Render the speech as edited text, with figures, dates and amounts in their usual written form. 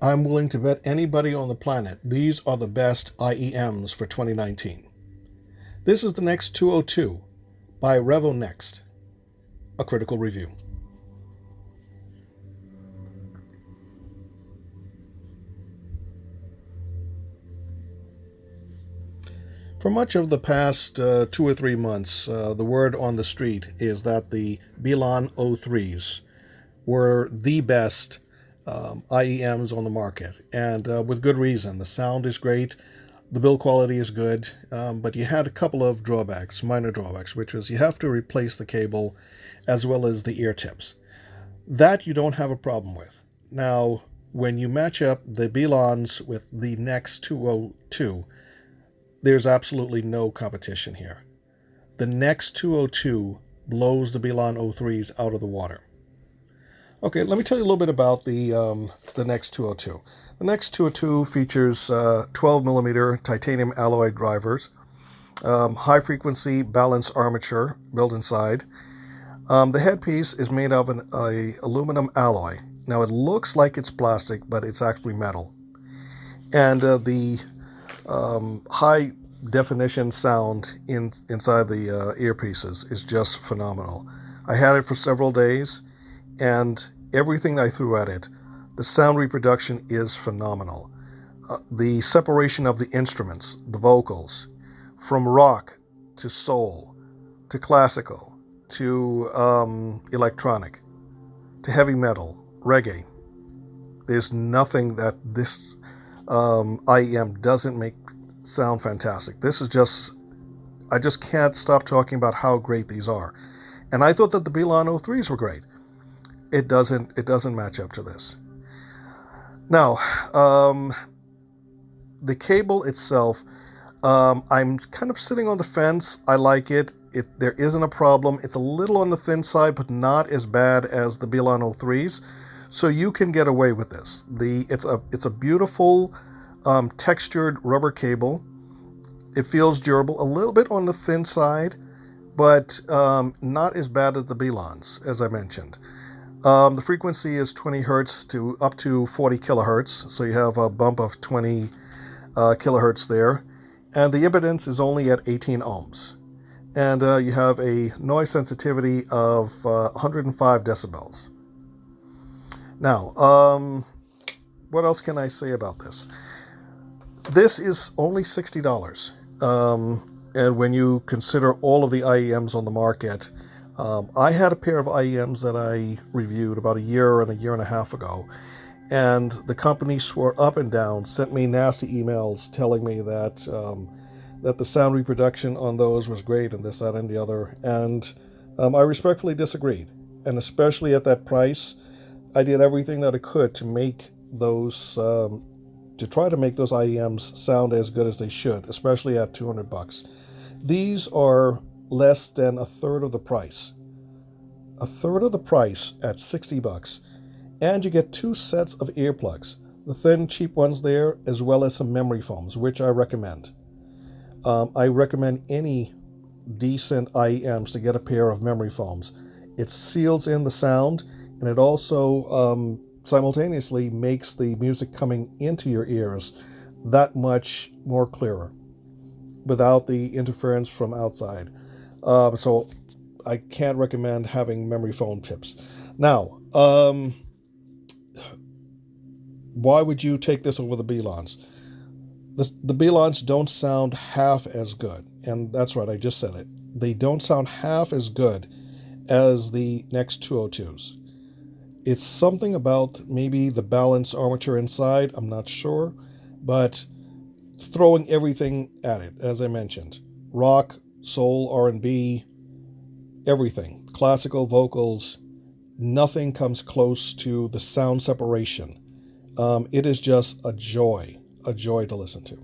I'm willing to bet anybody on the planet these are the best IEMs for 2019. This is the NEX 202 by RevoNext, a critical review. For much of the past 2 or 3 months, the word on the street is that the Bilan 03s were the best IEMs on the market, and with good reason. The sound is great, the build quality is good, but you had a couple of drawbacks, minor drawbacks, which was you have to replace the cable as well as the ear tips. That you don't have a problem with. Now, when you match up the Bilans with the NEX 202, there's absolutely no competition here. The NEX 202 blows the Bilan 03s out of the water. Okay, let me tell you a little bit about the NEX 202. The NEX 202 features 12mm titanium alloy drivers, high-frequency balance armature built inside. The headpiece is made of an aluminum alloy. Now, it looks like it's plastic, but it's actually metal. And the high-definition sound inside the earpieces is just phenomenal. I had it for several days, and everything I threw at it, the sound reproduction is phenomenal. The separation of the instruments, the vocals, from rock to soul to classical to electronic to heavy metal, reggae. There's nothing that this IEM doesn't make sound fantastic. This is I just can't stop talking about how great these are. And I thought that the Bilan 03s were great. It doesn't match up to this. Now, the cable itself, I'm kind of sitting on the fence. I like it. There isn't a problem. It's a little on the thin side, but not as bad as the Bilan 03s. So you can get away with this. It's a beautiful textured rubber cable. It feels durable, a little bit on the thin side, but not as bad as the Bilans, as I mentioned. The frequency is 20 hertz to up to 40 kilohertz, so you have a bump of 20 kilohertz there. And the impedance is only at 18 ohms. And you have a noise sensitivity of 105 decibels. Now, what else can I say about this? This is only $60. And when you consider all of the IEMs on the market, I had a pair of IEMs that I reviewed about a year and a half ago, and the company swore up and down, sent me nasty emails telling me that the sound reproduction on those was great and this, that, and the other, and I respectfully disagreed. And especially at that price, I did everything that I could to make those, to try to make those IEMs sound as good as they should, especially at $200. These are less than a third of the price. A third of the price at $60. And you get 2 sets of earplugs, the thin, cheap ones there, as well as some memory foams, which I recommend. I recommend any decent IEMs to get a pair of memory foams. It seals in the sound, and it also simultaneously makes the music coming into your ears that much more clearer without the interference from outside. So I can't recommend having memory foam chips. Now, why would you take this over the Bilans? The Bilans don't sound half as good. And that's right, I just said it. They don't sound half as good as the NEX 202s. It's something about maybe the balance armature inside, I'm not sure, but throwing everything at it, as I mentioned. Rock, soul, R&B, everything. Classical vocals, nothing comes close to the sound separation. It is just a joy to listen to.